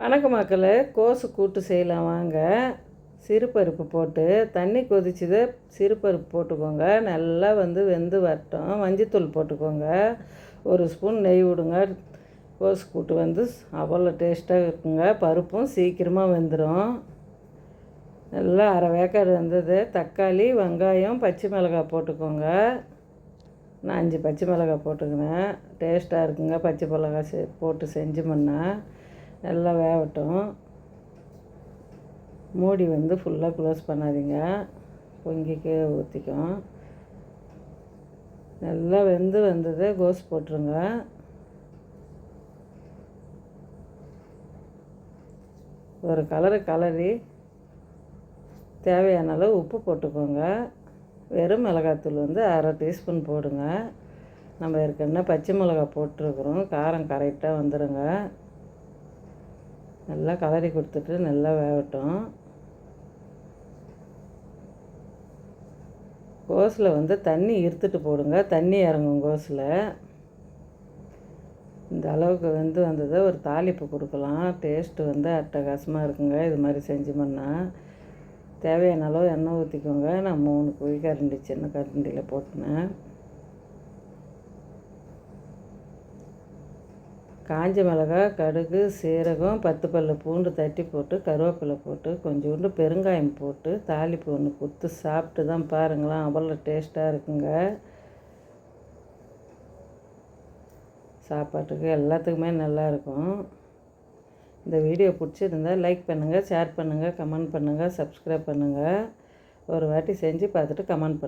வணக்கம் மக்களே, கோஸு கூட்டு செய்யலாம் வாங்க. சிறுபருப்பு போட்டு தண்ணி கொதிச்சுது, சிறுபருப்பு போட்டுக்கோங்க. நல்லா வெந்து வரட்டும். மஞ்சத்தூள் போட்டுக்கோங்க. ஒரு ஸ்பூன் நெய் விடுங்க. கோஸு கூட்டு அவ்வளோ டேஸ்ட்டாக இருக்குங்க. பருப்பும் சீக்கிரமாக வெந்துடும். நல்லா அரை வேக்காடு வந்தது. தக்காளி, வெங்காயம், பச்சை மிளகாய் போட்டுக்கோங்க. நான் 5 பச்சை மிளகாய் போட்டுக்கினேன். டேஸ்ட்டாக இருக்குங்க பச்சை மிளகாய் போட்டு செஞ்சோம்னா. நல்லா வேகட்டும். மூடி ஃபுல்லாக க்ளோஸ் பண்ணாதீங்க, பொங்கிக்கே ஊற்றிக்கும். நல்லா வந்தது. கோஸ் போட்டுருங்க. ஒரு கலரி தேவையான அளவு உப்பு போட்டுக்கோங்க. வெறும் மிளகாத்தூள் அரை டீஸ்பூன் போடுங்க. நம்ம ஏற்கனவே பச்சை மிளகாய் போட்டிருக்கிறோம். காரம் கரெக்டாக வந்துடுங்க. நல்லா கலரி கொடுத்துட்டு நல்லா வேகட்டும். கோஸில் தண்ணி இருத்துட்டு போடுங்க. தண்ணி இறங்கும் கோஸில். இந்த அளவுக்கு வந்ததை ஒரு தாளிப்பு கொடுக்கலாம். டேஸ்ட்டு அட்டகாசமாக இருக்குங்க. இது மாதிரி செஞ்சோம்னா. தேவையான அளவு எண்ணெய் ஊற்றிக்கோங்க. நான் 3 குழிக்கரண்டி சின்ன கரண்டியில் போட்டினேன். காஞ்ச மிளகாய், கடுகு, சீரகம், 10 பல்லு பூண்டு தட்டி போட்டு, கருவேப்பிலை போட்டு, கொஞ்சோண்டு பெருங்காயம் போட்டு தாளிப்பு ஒன்று கொடுத்து சாப்பிட்டு தான் பாருங்களேன். அவ்வளோ டேஸ்ட்டாக இருக்குங்க. சாப்பாட்டுக்கு எல்லாத்துக்குமே நல்லாயிருக்கும். இந்த வீடியோ பிடிச்சிருந்தால் லைக் பண்ணுங்கள், ஷேர் பண்ணுங்கள், கமெண்ட் பண்ணுங்கள், சப்ஸ்கிரைப் பண்ணுங்கள். ஒரு வாட்டி செஞ்சு பார்த்துட்டு கமெண்ட் பண்ணுங்கள்.